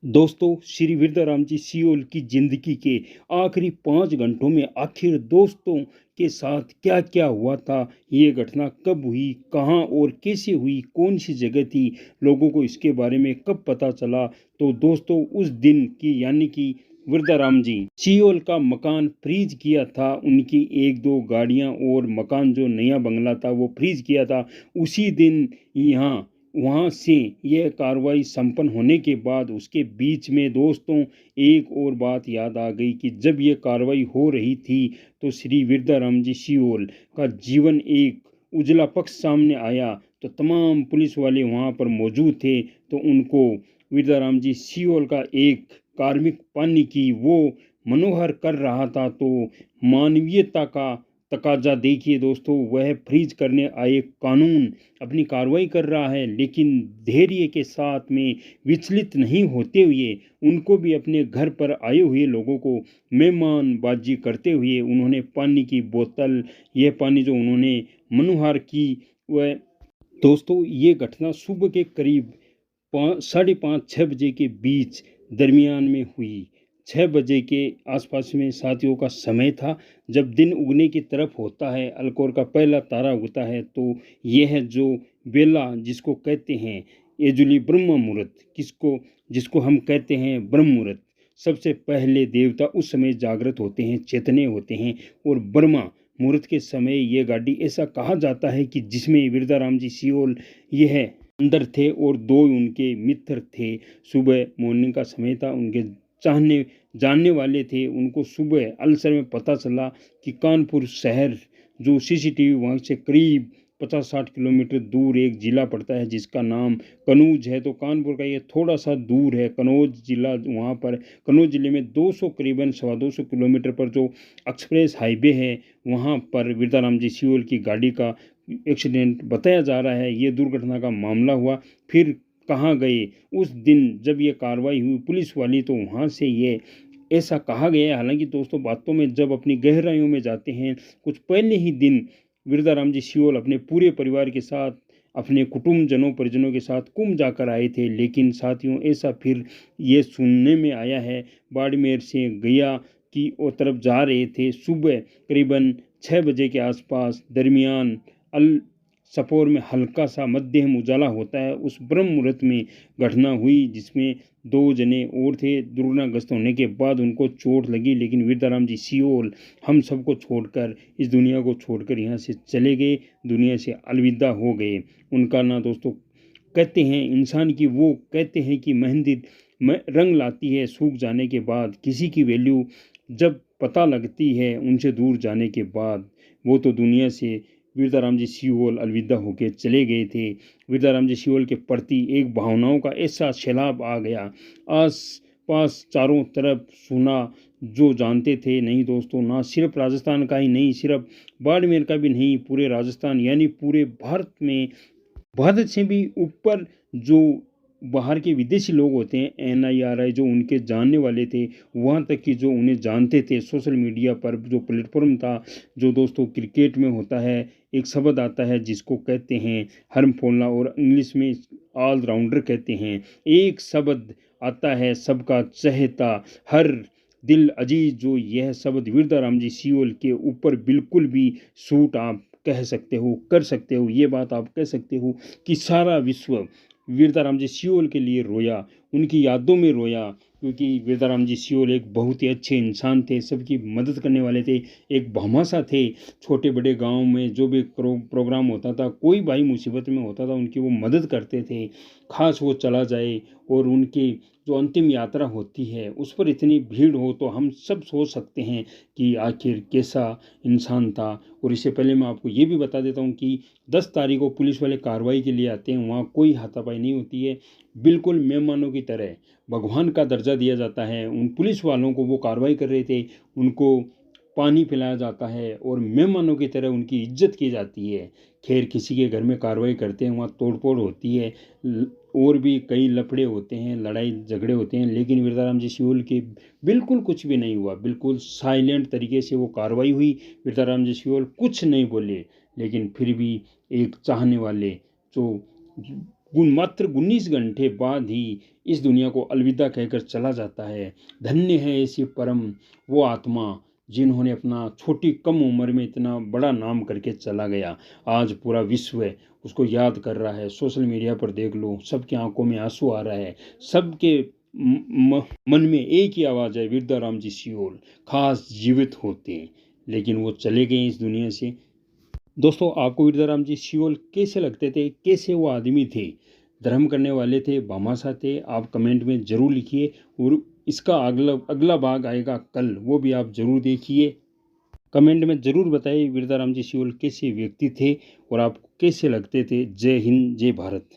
दोस्तों, श्री विरदाराम जी सियोल की ज़िंदगी के आखिरी 5 घंटों में आखिर दोस्तों के साथ क्या-क्या हुआ था, ये घटना कब हुई, कहाँ और कैसे हुई, कौन-सी जगह थी, लोगों को इसके बारे में कब पता चला। तो दोस्तों, उस दिन की यानी कि विरदाराम जी सियोल का मकान फ्रीज़ किया था, उनकी 1-2 गाड़ियाँ और मकान जो नया बंगला था वो फ्रीज़ किया था। उसी दिन यहाँ वहाँ से यह कार्रवाई संपन्न होने के बाद उसके बीच में दोस्तों एक और बात याद आ गई कि जब ये कार्रवाई हो रही थी तो श्री विरदाराम जी सियोल का जीवन एक उजला पक्ष सामने आया। तो तमाम पुलिस वाले वहाँ पर मौजूद थे, तो उनको विरदाराम जी सियोल का एक कार्मिक पानी की वो मनोहर कर रहा था। तो मानवीयता का तकाजा देखिए दोस्तों, वह फ्रीज करने आए कानून अपनी कार्रवाई कर रहा है, लेकिन धैर्य के साथ में विचलित नहीं होते हुए उनको भी अपने घर पर आए हुए लोगों को मेहमानबाजी करते हुए उन्होंने पानी की बोतल, यह पानी जो उन्होंने मनोहार की, वह दोस्तों ये घटना सुबह के करीब 5:30-6 बजे के बीच दरमियान में हुई। 6 बजे के आसपास में साथियों का समय था, जब दिन उगने की तरफ होता है, अलकोर का पहला तारा उगता है। तो यह जो बेला जिसको कहते हैं एजुली ब्रह्म मुहूर्त, किसको जिसको हम कहते हैं ब्रह्म मुहूर्त, सबसे पहले देवता उस समय जागृत होते हैं, चेतने होते हैं। और ब्रह्मा मुहूर्त के समय ये गाड़ी ऐसा कहा जाता है कि जिसमें विरदाराम जी सियोल यह अंदर थे और 2 उनके मित्र थे। सुबह मॉर्निंग का समय था, उनके चाहने जानने वाले थे। उनको सुबह अलसर में पता चला कि कानपुर शहर जो सीसीटीवी वहाँ से करीब 50-60 किलोमीटर दूर एक ज़िला पड़ता है जिसका नाम कनौज है। तो कानपुर का ये थोड़ा सा दूर है कनौज ज़िला। वहाँ पर कनौज ज़िले में 200 करीबन 250 किलोमीटर पर जो एक्सप्रेस हाईवे है, वहाँ पर विरदाराम जी सियोल की गाड़ी का एक्सीडेंट बताया जा रहा है। ये दुर्घटना का मामला हुआ। फिर कहाँ गए उस दिन जब ये कार्रवाई हुई पुलिस वाली, तो वहाँ से ये ऐसा कहा गया है। हालांकि दोस्तों, बातों में जब अपनी गहराइयों में जाते हैं, कुछ पहले ही दिन विरदाराम जी सियोल अपने पूरे परिवार के साथ, अपने कुटुंबजनों परिजनों के साथ कुंभ जाकर आए थे। लेकिन साथियों, ऐसा फिर ये सुनने में आया है, बाड़मेर से गया की ओर तरफ जा रहे थे, सुबह करीबन 6 बजे के आसपास दरमियान अल सपोर में हल्का सा मध्यम उजाला होता है, उस ब्रह्म मुहूर्त में घटना हुई जिसमें 2 जने और थे। दुर्घटनाग्रस्त होने के बाद उनको चोट लगी, लेकिन विरदाराम जी सियोल हम सबको छोड़कर, इस दुनिया को छोड़कर यहाँ से चले गए, दुनिया से अलविदा हो गए। उनका ना दोस्तों, कहते हैं इंसान की, वो कहते हैं कि मेहंदी रंग लाती है सूख जाने के बाद, किसी की वैल्यू जब पता लगती है उनसे दूर जाने के बाद। वो तो दुनिया से विरदाराम जी सियोल अलविदा होकर चले गए थे। विरदाराम जी सियोल के प्रति एक भावनाओं का ऐसा सैलाब आ गया, आस पास चारों तरफ सुना, जो जानते थे नहीं दोस्तों, ना सिर्फ राजस्थान का ही नहीं, सिर्फ बाड़मेर का भी नहीं, पूरे राजस्थान यानी पूरे भारत में, भारत से भी ऊपर जो बाहर के विदेशी लोग होते हैं, NIRI जो उनके जानने वाले थे, वहाँ तक कि जो उन्हें जानते थे, सोशल मीडिया पर जो प्लेटफॉर्म था, जो दोस्तों क्रिकेट में होता है, एक शब्द आता है जिसको कहते हैं हर्म फोलना और इंग्लिश में ऑलराउंडर कहते हैं। एक शब्द आता है सबका चहेता, हर दिल अजीज, जो यह शब्द विरदाराम जी सियोल के ऊपर बिल्कुल भी सूट आप कह सकते हो, कर सकते हो, ये बात आप कह सकते हो कि सारा विश्व विरदाराम जी सियोल के लिए रोया, उनकी यादों में रोया। क्योंकि विरदाराम जी सियोल एक बहुत ही अच्छे इंसान थे, सबकी मदद करने वाले थे, एक भामाशाह थे। छोटे बड़े गांव में जो भी प्रोग्राम होता था, कोई भाई मुसीबत में होता था, उनकी वो मदद करते थे। खास वो चला जाए और उनकी जो अंतिम यात्रा होती है उस पर इतनी भीड़ हो, तो हम सब सोच सकते हैं कि आखिर कैसा इंसान था। और इससे पहले मैं आपको ये भी बता देता हूँ कि 10 तारीख को पुलिस वाले कार्रवाई के लिए आते हैं, वहाँ कोई हाथापाई नहीं होती है, बिल्कुल मेहमानों की तरह भगवान का दर्जा दिया जाता है। उन पुलिस वालों को, वो कार्रवाई कर रहे थे, उनको पानी पिलाया जाता है और मेहमानों की तरह उनकी इज्जत की जाती है। खैर, किसी के घर में कार्रवाई करते हैं, वहाँ तोड़फोड़ होती है, और भी कई लफड़े होते हैं, लड़ाई झगड़े होते हैं, लेकिन विरदाराम जी सियोल के बिल्कुल कुछ भी नहीं हुआ, बिल्कुल साइलेंट तरीके से वो कार्रवाई हुई। विरदाराम जी सियोल कुछ नहीं बोले, लेकिन फिर भी एक चाहने वाले जो मात्र 19 घंटे बाद ही इस दुनिया को अलविदा कहकर चला जाता है। धन्य है ऐसी परम वो आत्मा जिन्होंने अपना छोटी कम उम्र में इतना बड़ा नाम करके चला गया। आज पूरा विश्व उसको याद कर रहा है। सोशल मीडिया पर देख लो, सबकी आंखों में आंसू आ रहा है, सबके मन में एक ही आवाज़ है, विरदाराम जी सियोल खास जीवित होते, लेकिन वो चले गए इस दुनिया से। दोस्तों, आपको विरदाराम जी सियोल कैसे लगते थे, कैसे वो आदमी थे, धर्म करने वाले थे, भामाशाह थे? आप कमेंट में ज़रूर लिखिए। और इसका अगला अगला भाग आएगा कल, वो भी आप ज़रूर देखिए। कमेंट में ज़रूर बताइए विरदाराम जी सियोल कैसे व्यक्ति थे और आपको कैसे लगते थे। जय हिंद, जय भारत।